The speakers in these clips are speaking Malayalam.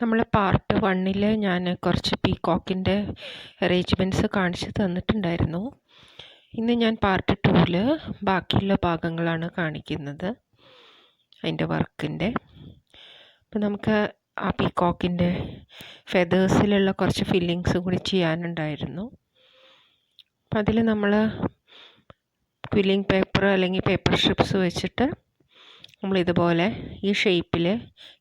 നമ്മൾ പാർട്ട് 1 ഞാൻ കുറച്ച് പീകോക്കിൻ്റെ അറേഞ്ച്മെൻറ്റ്സ് കാണിച്ച് തന്നിട്ടുണ്ടായിരുന്നു. ഇന്ന് ഞാൻ പാർട്ട് 2 ബാക്കിയുള്ള ഭാഗങ്ങളാണ് കാണിക്കുന്നത്, അതിൻ്റെ വർക്കിൻ്റെ. അപ്പോൾ നമുക്ക് ആ പീകോക്കിൻ്റെ ഫെതേഴ്സിലുള്ള കുറച്ച് ഫില്ലിങ്സ് കൂടി ചെയ്യാനുണ്ടായിരുന്നു. അപ്പം അതിൽ നമ്മൾ ക്വില്ലിംഗ് പേപ്പർ അല്ലെങ്കിൽ പേപ്പർ സ്ട്രിപ്സ് വെച്ചിട്ട് നമ്മളിതുപോലെ ഈ ഷേപ്പിൽ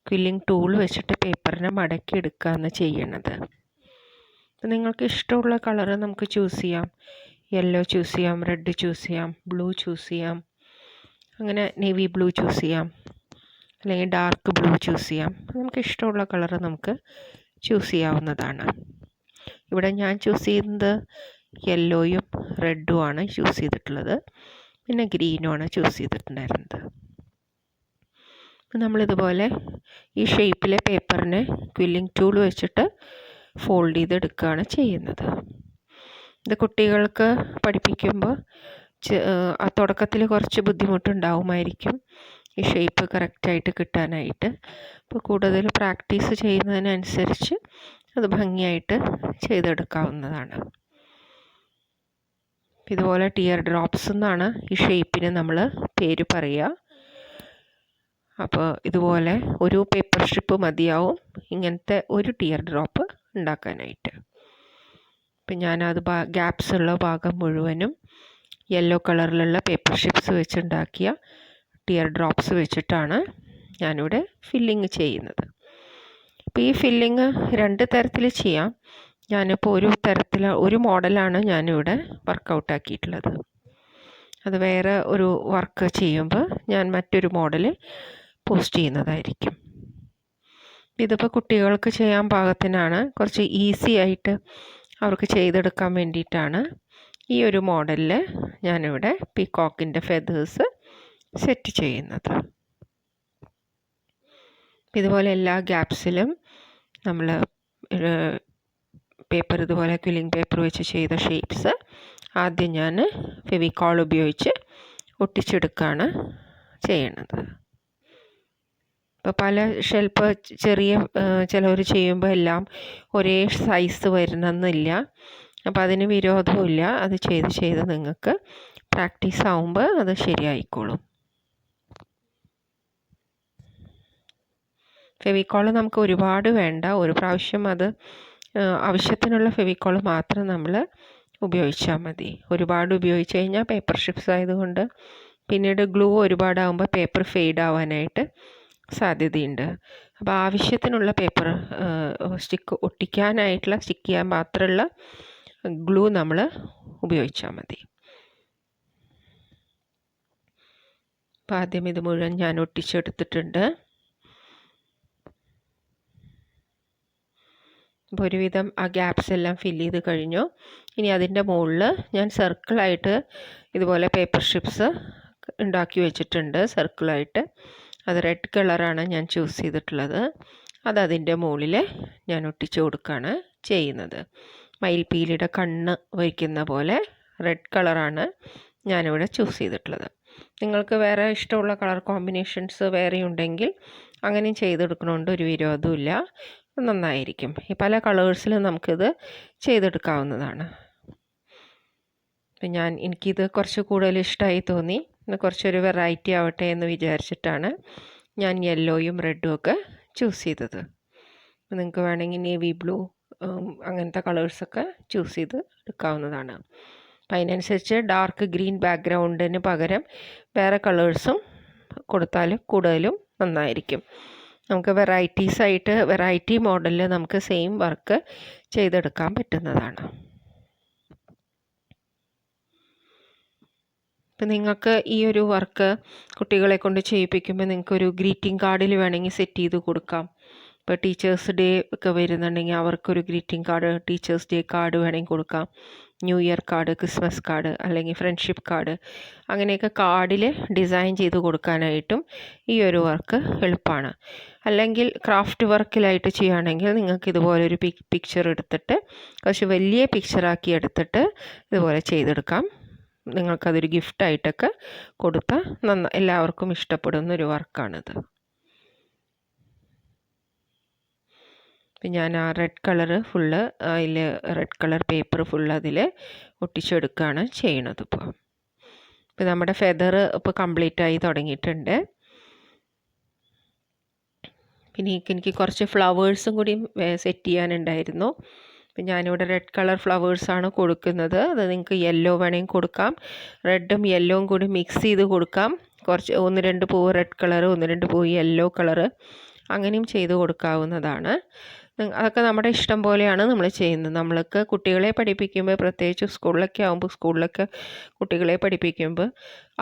ക്വില്ലിംഗ് ടൂൾ വെച്ചിട്ട് പേപ്പറിനെ മടക്കി എടുക്കുകയാണ് ചെയ്യണത്. അപ്പം നിങ്ങൾക്ക് ഇഷ്ടമുള്ള കളറ് നമുക്ക് ചൂസ് ചെയ്യാം. യെല്ലോ ചൂസ് ചെയ്യാം, റെഡ് ചൂസ് ചെയ്യാം, ബ്ലൂ ചൂസ് ചെയ്യാം, അങ്ങനെ നേവി ബ്ലൂ ചൂസ് ചെയ്യാം, അല്ലെങ്കിൽ ഡാർക്ക് ബ്ലൂ ചൂസ് ചെയ്യാം. നമുക്ക് ഇഷ്ടമുള്ള കളറ് നമുക്ക് ചൂസ് ചെയ്യാവുന്നതാണ്. ഇവിടെ ഞാൻ ചൂസ് ചെയ്യുന്നത് യെല്ലോയും റെഡും ആണ് ചൂസ് ചെയ്തിട്ടുള്ളത്, പിന്നെ ഗ്രീനുമാണ് ചൂസ് ചെയ്തിട്ടുണ്ടായിരുന്നത്. നമ്മളിതുപോലെ ഈ ഷേപ്പിലെ പേപ്പറിനെ ക്വില്ലിംഗ് ടൂൾ വെച്ചിട്ട് ഫോൾഡ് ചെയ്തെടുക്കുകയാണ് ചെയ്യുന്നത്. ഇത് കുട്ടികൾക്ക് പഠിപ്പിക്കുമ്പോൾ ആ തുടക്കത്തിൽ കുറച്ച് ബുദ്ധിമുട്ടുണ്ടാവുമായിരിക്കും ഈ ഷേപ്പ് കറക്റ്റായിട്ട് കിട്ടാനായിട്ട്. അപ്പോൾ കൂടുതൽ പ്രാക്ടീസ് ചെയ്യുന്നതിനനുസരിച്ച് അത് ഭംഗിയായിട്ട് ചെയ്തെടുക്കാവുന്നതാണ്. ഇതുപോലെ ടിയർ ഡ്രോപ്സ് എന്നാണ് ഈ ഷേപ്പിന് നമ്മൾ പേര് പറയുക. അപ്പോൾ ഇതുപോലെ ഒരു പേപ്പർ സ്ട്രിപ്പ് മതിയാവും ഇങ്ങനത്തെ ഒരു ടിയർ ഡ്രോപ്പ് ഉണ്ടാക്കാനായിട്ട്. അപ്പം ഞാനത് ഗ്യാപ്സ് ഉള്ള ഭാഗം മുഴുവനും യെല്ലോ കളറിലുള്ള പേപ്പർ സ്ട്രിപ്സ് വെച്ചുണ്ടാക്കിയ ടിയർ ഡ്രോപ്സ് വെച്ചിട്ടാണ് ഞാനിവിടെ ഫില്ലിങ് ചെയ്യുന്നത്. അപ്പോൾ ഈ ഫില്ലിങ് 2 തരത്തിൽ ചെയ്യാം. ഞാനിപ്പോൾ ഒരു മോഡലാണ് ഞാനിവിടെ വർക്കൗട്ട് ആക്കിയിട്ടുള്ളത്. അത് വേറെ ഒരു വർക്ക് ചെയ്യുമ്പോൾ ഞാൻ മറ്റൊരു മോഡൽ പോസ്റ്റ് ചെയ്യുന്നതായിരിക്കും. ഇതിപ്പോൾ കുട്ടികൾക്ക് ചെയ്യാൻ പാകത്തിനാണ്, കുറച്ച് ഈസി ആയിട്ട് അവർക്ക് ചെയ്തെടുക്കാൻ വേണ്ടിയിട്ടാണ് ഈ ഒരു മോഡലിൽ ഞാനിവിടെ പീകോക്കിൻ്റെ ഫെതേഴ്സ് സെറ്റ് ചെയ്യുന്നത്. ഇതുപോലെ എല്ലാ ഗ്യാപ്സിലും നമ്മൾ പേപ്പർ ഇതുപോലെ ക്വില്ലിംഗ് പേപ്പർ വെച്ച് ചെയ്ത ഷേപ്സ് ആദ്യം ഞാൻ ഫെവിക്കോൾ ഉപയോഗിച്ച് ഒട്ടിച്ചെടുക്കുകയാണ് ചെയ്യണത്. ഇപ്പോൾ പല ഷെൽപ്പ് ചിലവർ ചെയ്യുമ്പോൾ എല്ലാം ഒരേ സൈസ് വരുന്നെന്നില്ല. അപ്പോൾ അതിന് വിരോധമില്ല. അത് ചെയ്ത് നിങ്ങൾക്ക് പ്രാക്ടീസ് ആവുമ്പോൾ അത് ശരിയായിക്കോളും. ഫെവിക്കോൾ നമുക്ക് ഒരുപാട് വേണ്ട, ഒരു പ്രാവശ്യം അത് ആവശ്യത്തിനുള്ള ഫെവിക്കോൾ മാത്രം നമ്മൾ ഉപയോഗിച്ചാൽ മതി. ഒരുപാട് ഉപയോഗിച്ച് കഴിഞ്ഞാൽ പേപ്പർ സ്ട്രിപ്സ് ആയതുകൊണ്ട് പിന്നീട് ഗ്ലൂ ഒരുപാടാകുമ്പോൾ പേപ്പർ ഫെയ്ഡ് ആവാനായിട്ട് സാധ്യതയുണ്ട്. അപ്പോൾ ആവശ്യത്തിനുള്ള പേപ്പർ സ്റ്റിക്ക് ചെയ്യാൻ മാത്രമുള്ള ഗ്ലൂ നമ്മൾ ഉപയോഗിച്ചാൽ മതി. അപ്പോൾ ആദ്യം ഇത് മുഴുവൻ ഞാൻ ഒട്ടിച്ചെടുത്തിട്ടുണ്ട്. അപ്പോൾ ഒരുവിധം ആ ഗ്യാപ്സ് എല്ലാം ഫില്ല് ചെയ്ത് കഴിഞ്ഞു. ഇനി അതിൻ്റെ മുകളിൽ ഞാൻ സർക്കിളായിട്ട് ഇതുപോലെ പേപ്പർ സ്ട്രിപ്സ് ഉണ്ടാക്കി വെച്ചിട്ടുണ്ട് സർക്കിളായിട്ട്. അത് റെഡ് കളറാണ് ഞാൻ ചൂസ് ചെയ്തിട്ടുള്ളത്. അതിൻ്റെ മുകളിൽ ഞാൻ ഒട്ടിച്ചു കൊടുക്കുകയാണ് ചെയ്യുന്നത്. മയിൽപ്പീലിയുടെ കണ്ണ് വയ്ക്കുന്ന പോലെ റെഡ് കളറാണ് ഞാനിവിടെ ചൂസ് ചെയ്തിട്ടുള്ളത്. നിങ്ങൾക്ക് വേറെ ഇഷ്ടമുള്ള കളർ കോമ്പിനേഷൻസ് വേറെ ഉണ്ടെങ്കിൽ അങ്ങനെയും ചെയ്തെടുക്കണോണ്ട് ഒരു വിരോധമില്ല, നന്നായിരിക്കും. ഈ പല കളേഴ്സിൽ നമുക്കിത് ചെയ്തെടുക്കാവുന്നതാണ്. അപ്പം എനിക്കിത് കുറച്ച് കൂടുതൽ ഇഷ്ടമായി തോന്നി. കുറച്ചൊരു വെറൈറ്റി ആവട്ടെ എന്ന് വിചാരിച്ചിട്ടാണ് ഞാൻ യെല്ലോയും റെഡും ഒക്കെ ചൂസ് ചെയ്തത്. നിങ്ങൾക്ക് വേണമെങ്കിൽ നേവി ബ്ലൂ അങ്ങനത്തെ കളേഴ്സൊക്കെ ചൂസ് ചെയ്ത് എടുക്കാവുന്നതാണ്. അപ്പം അതിനനുസരിച്ച് ഡാർക്ക് ഗ്രീൻ ബാക്ക്ഗ്രൗണ്ടിന് പകരം വേറെ കളേഴ്സും കൊടുത്താൽ കൂടുതലും നന്നായിരിക്കും. നമുക്ക് വെറൈറ്റി മോഡലിൽ നമുക്ക് സെയിം വർക്ക് ചെയ്തെടുക്കാൻ പറ്റുന്നതാണ്. ഇപ്പം നിങ്ങൾക്ക് ഈ ഒരു വർക്ക് കുട്ടികളെ കൊണ്ട് ചെയ്യിപ്പിക്കുമ്പോൾ നിങ്ങൾക്കൊരു ഗ്രീറ്റിംഗ് കാർഡിൽ വേണമെങ്കിൽ സെറ്റ് ചെയ്ത് കൊടുക്കാം. ഇപ്പോൾ ടീച്ചേഴ്സ് ഡേ ഒക്കെ വരുന്നുണ്ടെങ്കിൽ അവർക്കൊരു greeting card, teachers day card വേണമെങ്കിൽ കൊടുക്കാം. New year card, Christmas card, അല്ലെങ്കിൽ ഫ്രണ്ട്ഷിപ്പ് കാർഡ്, അങ്ങനെയൊക്കെ കാർഡിൽ ഡിസൈൻ ചെയ്ത് കൊടുക്കാനായിട്ടും ഈ ഒരു വർക്ക് എളുപ്പമാണ്. അല്ലെങ്കിൽ ക്രാഫ്റ്റ് വർക്കിലായിട്ട് ചെയ്യുകയാണെങ്കിൽ നിങ്ങൾക്ക് ഇതുപോലൊരു പിക്ചർ എടുത്തിട്ട് കുറച്ച് വലിയ പിക്ചറാക്കി എടുത്തിട്ട് ഇതുപോലെ ചെയ്തെടുക്കാം. നിങ്ങൾക്കതൊരു ഗിഫ്റ്റായിട്ടൊക്കെ കൊടുത്താൽ എല്ലാവർക്കും ഇഷ്ടപ്പെടുന്നൊരു വർക്കാണിത്. അപ്പം ഞാൻ ആ റെഡ് കളറ് ഫുള്ള് അതിൽ റെഡ് കളർ പേപ്പർ ഫുള്ള് അതിൽ ഒട്ടിച്ചെടുക്കുകയാണ് ചെയ്യണത്. ഇപ്പോൾ നമ്മുടെ ഫെദർ ഇപ്പോൾ കംപ്ലീറ്റ് ആയി തുടങ്ങിയിട്ടുണ്ട്. പിന്നെ എനിക്ക് കുറച്ച് ഫ്ലവേഴ്സും കൂടി സെറ്റ് ചെയ്യാനുണ്ടായിരുന്നു. അപ്പം ഞാനിവിടെ റെഡ് കളർ ഫ്ലവേഴ്സാണ് കൊടുക്കുന്നത്. അത് നിങ്ങൾക്ക് യെല്ലോ വേണമെങ്കിൽ കൊടുക്കാം, റെഡും യെല്ലോവും കൂടി മിക്സ് ചെയ്ത് കൊടുക്കാം. കുറച്ച് 1-2 പൂവ് റെഡ് കളറ്, 1-2 പൂവ് യെല്ലോ കളറ്, അങ്ങനെയും ചെയ്ത് കൊടുക്കാവുന്നതാണ്. അതൊക്കെ നമ്മുടെ ഇഷ്ടം പോലെയാണ് നമ്മൾ ചെയ്യുന്നത്. നമ്മൾക്ക് കുട്ടികളെ പഠിപ്പിക്കുമ്പോൾ, പ്രത്യേകിച്ച് സ്കൂളിലൊക്കെ കുട്ടികളെ പഠിപ്പിക്കുമ്പോൾ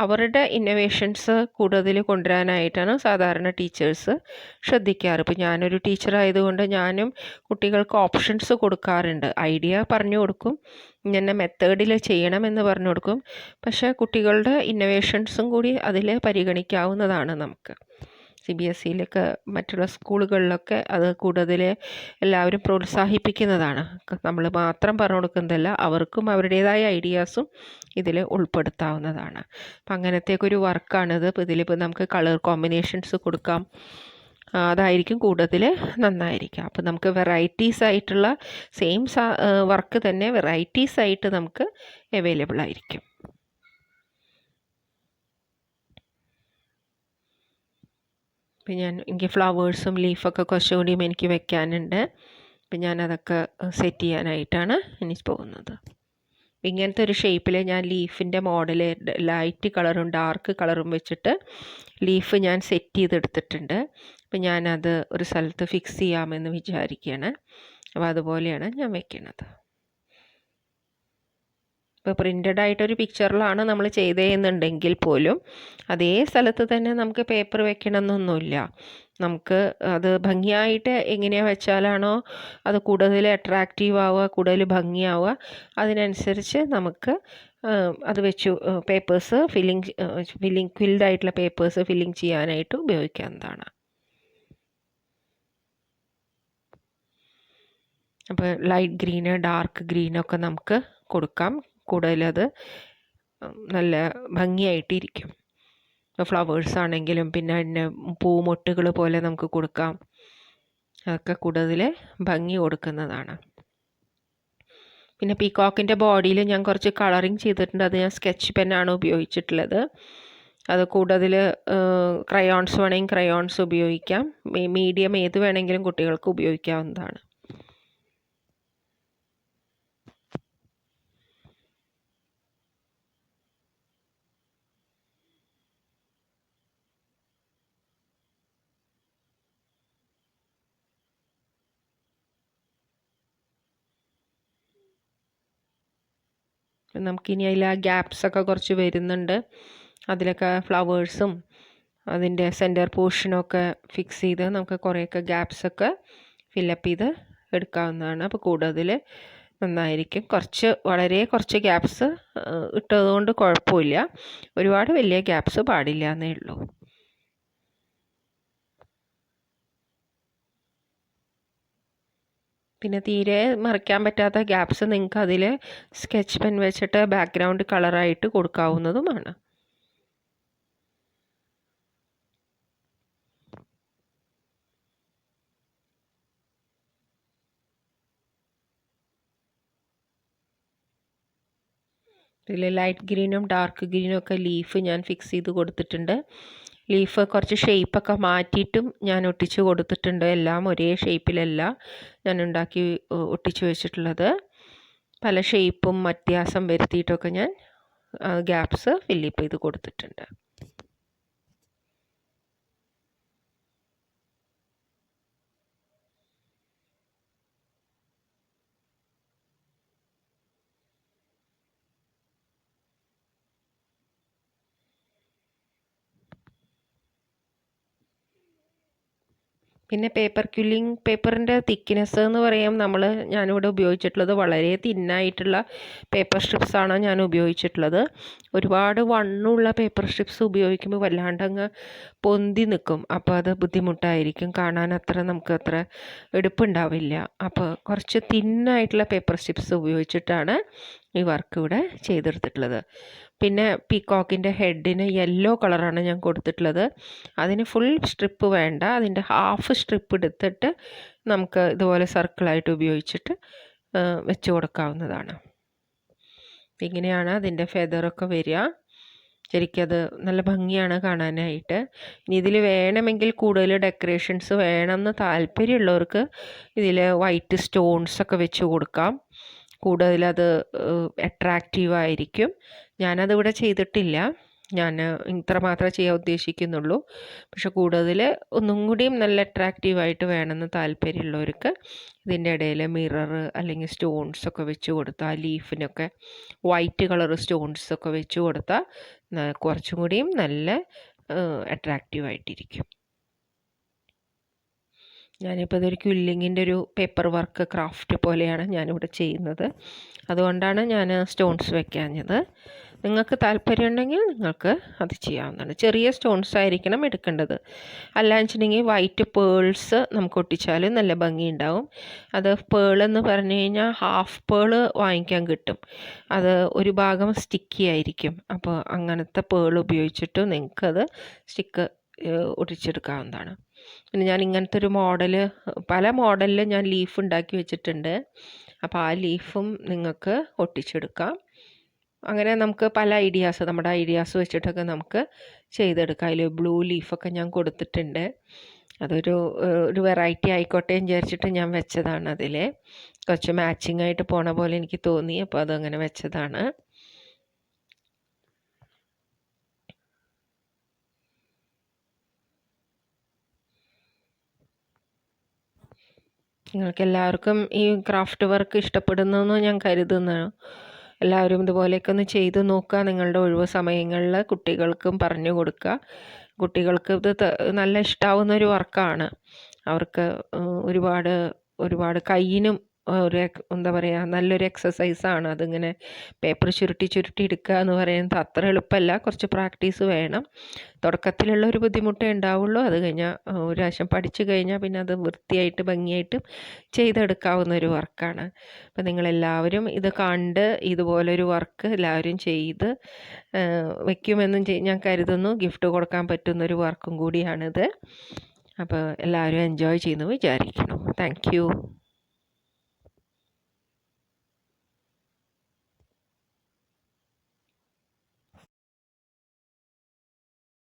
അവരുടെ ഇന്നോവേഷൻസ് കൂടുതൽ കൊണ്ടുവരാനായിട്ടാണ് സാധാരണ ടീച്ചേഴ്സ് ശ്രദ്ധിക്കാറ്. ഇപ്പോൾ ഞാനൊരു ടീച്ചറായതുകൊണ്ട് ഞാനും കുട്ടികൾക്ക് ഓപ്ഷൻസ് കൊടുക്കാറുണ്ട്. ഐഡിയ പറഞ്ഞു കൊടുക്കും, ഇങ്ങനെ മെത്തേഡിൽ ചെയ്യണമെന്ന് പറഞ്ഞു കൊടുക്കും. പക്ഷേ കുട്ടികളുടെ ഇന്നോവേഷൻസും കൂടി അതിൽ പരിഗണിക്കാവുന്നതാണ് നമുക്ക്. CBSEയിലൊക്കെ മറ്റുള്ള സ്കൂളുകളിലൊക്കെ അത് കൂടുതൽ എല്ലാവരും പ്രോത്സാഹിപ്പിക്കുന്നതാണ്. നമ്മൾ മാത്രം പറഞ്ഞു കൊടുക്കുന്നതല്ല, അവർക്കും അവരുടേതായ ഐഡിയാസും ഇതിൽ ഉൾപ്പെടുത്താവുന്നതാണ്. അപ്പം അങ്ങനത്തെയൊക്കെ ഒരു വർക്കാണിത്. ഇപ്പോൾ ഇതിലിപ്പോൾ നമുക്ക് കളർ കോമ്പിനേഷൻസ് കൊടുക്കാം, അതായിരിക്കും കൂടുതൽ നന്നായിരിക്കുക. അപ്പോൾ നമുക്ക് വെറൈറ്റീസ് ആയിട്ടുള്ള സെയിം വർക്ക് തന്നെ വെറൈറ്റീസ് ആയിട്ട് നമുക്ക് അവൈലബിൾ ആയിരിക്കും. അപ്പം എനിക്ക് ഫ്ലവേഴ്സും ലീഫൊക്കെ കുറച്ചുകൂടിയും എനിക്ക് വെക്കാനുണ്ട്. അപ്പം ഞാനതൊക്കെ സെറ്റ് ചെയ്യാനായിട്ടാണ് ഇനി പോകുന്നത്. ഇങ്ങനത്തെ ഒരു ഷേപ്പിൽ ഞാൻ ലീഫിൻ്റെ മോഡൽ ലൈറ്റ് കളറും ഡാർക്ക് കളറും വെച്ചിട്ട് ലീഫ് ഞാൻ സെറ്റ് ചെയ്തെടുത്തിട്ടുണ്ട്. അപ്പം ഞാനത് ഒരു സ്ഥലത്ത് ഫിക്സ് ചെയ്യാമെന്ന് വിചാരിക്കുകയാണ്. അപ്പോൾ അതുപോലെയാണ് ഞാൻ വെക്കുന്നത്. ഇപ്പോൾ പ്രിൻ്റഡ് ആയിട്ടൊരു പിക്ചറിലാണ് നമ്മൾ ചെയ്തതെന്നുണ്ടെങ്കിൽ പോലും അതേ സ്ഥലത്ത് തന്നെ നമുക്ക് പേപ്പർ വെക്കണമെന്നൊന്നുമില്ല. നമുക്ക് അത് ഭംഗിയായിട്ട് എങ്ങനെയാണ് വെച്ചാലാണോ അത് കൂടുതൽ അട്രാക്റ്റീവ് ആവുക, കൂടുതൽ ഭംഗിയാവുക, അതിനനുസരിച്ച് നമുക്ക് അത് വെച്ചു പേപ്പേഴ്സ് ക്വിൽഡ് ആയിട്ടുള്ള പേപ്പേഴ്സ് ഫില്ലിങ് ചെയ്യാനായിട്ട് ഉപയോഗിക്കാവുന്നതാണ്. അപ്പോൾ ലൈറ്റ് ഗ്രീന്, ഡാർക്ക് ഗ്രീനൊക്കെ നമുക്ക് കൊടുക്കാം. കൂടുതലത് നല്ല ഭംഗിയായിട്ടിരിക്കും. ഫ്ലവേഴ്സ് ആണെങ്കിലും പിന്നെ പൂമൊട്ടുകൾ പോലെ നമുക്ക് കൊടുക്കാം. അതൊക്കെ കൂടുതൽ ഭംഗി കൊടുക്കുന്നതാണ്. പിന്നെ പീകോക്കിൻ്റെ ബോഡിയിൽ ഞാൻ കുറച്ച് കളറിങ് ചെയ്തിട്ടുണ്ട്. അത് ഞാൻ സ്കെച്ച് പെന്നാണ് ഉപയോഗിച്ചിട്ടുള്ളത്. അത് കൂടുതൽ ക്രയോൺസ് വേണമെങ്കിൽ ക്രയോൺസ് ഉപയോഗിക്കാം. മീഡിയം ഏത് വേണമെങ്കിലും കുട്ടികൾക്ക് ഉപയോഗിക്കാവുന്നതാണ്. നമുക്കിനി അതിൽ ആ ഗ്യാപ്സൊക്കെ കുറച്ച് വരുന്നുണ്ട്. അതിലൊക്കെ ഫ്ലവേഴ്സും അതിൻ്റെ സെൻറ്റർ പോർഷനൊക്കെ ഫിക്സ് ചെയ്ത് നമുക്ക് കുറേയൊക്കെ ഗ്യാപ്സൊക്കെ ഫില്ലപ്പ് ചെയ്ത് എടുക്കാവുന്നതാണ്. അപ്പോൾ കൂടുതൽ നന്നായിരിക്കും. വളരെ കുറച്ച് ഗ്യാപ്സ് ഇട്ടതുകൊണ്ട് കുഴപ്പമില്ല. ഒരുപാട് വലിയ ഗ്യാപ്സ് പാടില്ല എന്നേ ഉള്ളൂ. പിന്നെ തീരെ മറയ്ക്കാൻ പറ്റാത്ത ഗ്യാപ്സ് നിങ്ങൾക്ക് അതിൽ സ്കെച്ച് പെൻ വെച്ചിട്ട് ബാക്ക്ഗ്രൗണ്ട് കളറായിട്ട് കൊടുക്കാവുന്നതുമാണ്. ഇതിൽ ലൈറ്റ് ഗ്രീനും ഡാർക്ക് ഗ്രീനും ഒക്കെ ലീഫ് ഞാൻ ഫിക്സ് ചെയ്ത് കൊടുത്തിട്ടുണ്ട്. ലീഫ് കുറച്ച് ഷേപ്പൊക്കെ മാറ്റിയിട്ടും ഞാൻ ഒട്ടിച്ച് കൊടുത്തിട്ടുണ്ട്. എല്ലാം ഒരേ ഷേപ്പിലല്ല ഞാൻ ഉണ്ടാക്കി ഒട്ടിച്ച് വെച്ചിട്ടുള്ളത്. പല ഷേപ്പും വ്യത്യാസം വരുത്തിയിട്ടൊക്കെ ഞാൻ ഗ്യാപ്സ് ഫില്ലപ്പ് ചെയ്ത് കൊടുത്തിട്ടുണ്ട്. പിന്നെ പേപ്പറിൻ്റെ തിക്നെസ് എന്ന് പറയാം ഞാനിവിടെ ഉപയോഗിച്ചിട്ടുള്ളത് വളരെ തിന്നായിട്ടുള്ള പേപ്പർ സ്ട്രിപ്സാണ് ഞാൻ ഉപയോഗിച്ചിട്ടുള്ളത്. ഒരുപാട് വണ്ണമുള്ള പേപ്പർ സ്ട്രിപ്സ് ഉപയോഗിക്കുമ്പോൾ വല്ലാണ്ടങ്ങ് പൊന്തി നിൽക്കും. അപ്പോൾ അത് ബുദ്ധിമുട്ടായിരിക്കും, കാണാൻ നമുക്ക് അത്ര എടുപ്പുണ്ടാവില്ല. അപ്പോൾ കുറച്ച് തിന്നായിട്ടുള്ള പേപ്പർ സ്ട്രിപ്സ് ഉപയോഗിച്ചിട്ടാണ് ഈ വർക്ക് ഇവിടെ ചെയ്തെടുത്തിട്ടുള്ളത്. പിന്നെ പീകോക്കിൻ്റെ ഹെഡിന് യെല്ലോ കളറാണ് ഞാൻ കൊടുത്തിട്ടുള്ളത്. അതിന് ഫുൾ സ്ട്രിപ്പ് വേണ്ട, അതിൻ്റെ ഹാഫ് സ്ട്രിപ്പ് എടുത്തിട്ട് നമുക്ക് ഇതുപോലെ സർക്കിളായിട്ട് ഉപയോഗിച്ചിട്ട് വെച്ച് കൊടുക്കാവുന്നതാണ്. ഇങ്ങനെയാണ് അതിൻ്റെ ഫെദറൊക്കെ വരിക. ശരിക്കും അത് നല്ല ഭംഗിയാണ് കാണാനായിട്ട്. ഇനി ഇതിൽ വേണമെങ്കിൽ കൂടുതൽ ഡെക്കറേഷൻസ് വേണമെന്ന് താല്പര്യമുള്ളവർക്ക് ഇതിൽ വൈറ്റ് സ്റ്റോൺസൊക്കെ വെച്ച് കൊടുക്കാം. കൂടുതലത് അട്രാക്റ്റീവായിരിക്കും. ഞാനതിവിടെ ചെയ്തിട്ടില്ല, ഞാൻ ഇത്ര മാത്രമേ ചെയ്യാൻ ഉദ്ദേശിക്കുന്നുള്ളൂ. പക്ഷെ കൂടുതൽ ഒന്നും കൂടിയും നല്ല അട്രാക്റ്റീവായിട്ട് വേണമെന്ന് താല്പര്യമുള്ളവർക്ക് ഇതിൻ്റെ ഇടയിൽ മിറർ അല്ലെങ്കിൽ സ്റ്റോൺസൊക്കെ വെച്ച് കൊടുത്താൽ, ലീഫിനൊക്കെ വൈറ്റ് കളർ സ്റ്റോൺസൊക്കെ വെച്ച് കൊടുത്താൽ കുറച്ചും കൂടിയും നല്ല അട്രാക്റ്റീവായിട്ടിരിക്കും. ഞാനിപ്പോൾ ഇതൊരു ക്വില്ലിങ്ങിൻ്റെ ഒരു പേപ്പർ വർക്ക് ക്രാഫ്റ്റ് പോലെയാണ് ഞാനിവിടെ ചെയ്യുന്നത്. അതുകൊണ്ടാണ് ഞാൻ സ്റ്റോൺസ് വെക്കാഞ്ഞത്. നിങ്ങൾക്ക് താല്പര്യമുണ്ടെങ്കിൽ നിങ്ങൾക്ക് അത് ചെയ്യാവുന്നതാണ്. ചെറിയ സ്റ്റോൺസ് ആയിരിക്കണം എടുക്കേണ്ടത്. അല്ലാന്ന് വെച്ചിട്ടുണ്ടെങ്കിൽ വൈറ്റ് പേൾസ് നമുക്ക് ഒട്ടിച്ചാൽ നല്ല ഭംഗിയുണ്ടാവും. അത് പേളെന്ന് പറഞ്ഞു കഴിഞ്ഞാൽ ഹാഫ് പേള് വാങ്ങിക്കാൻ കിട്ടും. അത് ഒരു ഭാഗം സ്റ്റിക്കി ആയിരിക്കും. അപ്പോൾ അങ്ങനത്തെ പേൾ ഉപയോഗിച്ചിട്ട് നിങ്ങൾക്കത് സ്റ്റിക്ക് ഒട്ടിച്ചെടുക്കാവുന്നതാണ്. പിന്നെ ഞാൻ ഇങ്ങനത്തെ ഒരു പല മോഡലിൽ ഞാൻ ലീഫ് ഉണ്ടാക്കി വെച്ചിട്ടുണ്ട്. അപ്പോൾ ആ ലീഫും നിങ്ങൾക്ക് ഒട്ടിച്ചെടുക്കാം. അങ്ങനെ നമുക്ക് പല നമ്മുടെ ഐഡിയാസ് വെച്ചിട്ടൊക്കെ നമുക്ക് ചെയ്തെടുക്കാം. അതിൽ ബ്ലൂ ലീഫൊക്കെ ഞാൻ കൊടുത്തിട്ടുണ്ട്. ഒരു വെറൈറ്റി ആയിക്കോട്ടെ എന്ന് വിചാരിച്ചിട്ട് ഞാൻ വെച്ചതാണ്. അതിൽ കുറച്ച് മാച്ചിങ് ആയിട്ട് പോണ പോലെ എനിക്ക് തോന്നി, അപ്പോൾ അതങ്ങനെ വെച്ചതാണ്. നിങ്ങൾക്ക് എല്ലാവർക്കും ഈ ക്രാഫ്റ്റ് വർക്ക് ഇഷ്ടപ്പെടുന്നെന്ന് ഞാൻ കരുതുന്നു. എല്ലാവരും ഇതുപോലെയൊക്കെ ഒന്ന് ചെയ്ത് നോക്കുക. നിങ്ങളുടെ ഒഴിവ് സമയങ്ങളിൽ കുട്ടികൾക്കും പറഞ്ഞു കൊടുക്കുക. കുട്ടികൾക്ക് ഇത് നല്ല ഇഷ്ടാവുന്ന ഒരു വർക്കാണ്. അവർക്ക് ഒരുപാട് കയ്യിനും എന്താ പറയുക, നല്ലൊരു എക്സസൈസാണ്. അതിങ്ങനെ പേപ്പർ ചുരുട്ടി എടുക്കുക എന്ന് പറയുന്നത് അത്ര എളുപ്പമല്ല. കുറച്ച് പ്രാക്ടീസ് വേണം. തുടക്കത്തിലുള്ള ഒരു ബുദ്ധിമുട്ടേ ഉണ്ടാവുള്ളൂ. അത് കഴിഞ്ഞാൽ ഒരു പ്രാവശ്യം പഠിച്ചു കഴിഞ്ഞാൽ പിന്നെ അത് വൃത്തിയായിട്ട് ഭംഗിയായിട്ട് ചെയ്തെടുക്കാവുന്ന ഒരു വർക്കാണ്. അപ്പം നിങ്ങളെല്ലാവരും ഇത് കണ്ട് ഇതുപോലൊരു വർക്ക് എല്ലാവരും ചെയ്ത് വയ്ക്കുമെന്നും ഞാൻ കരുതുന്നു. ഗിഫ്റ്റ് കൊടുക്കാൻ പറ്റുന്നൊരു വർക്കും കൂടിയാണിത്. അപ്പോൾ എല്ലാവരും എൻജോയ് ചെയ്യുന്നു വിചാരിക്കുന്നു. Thank you.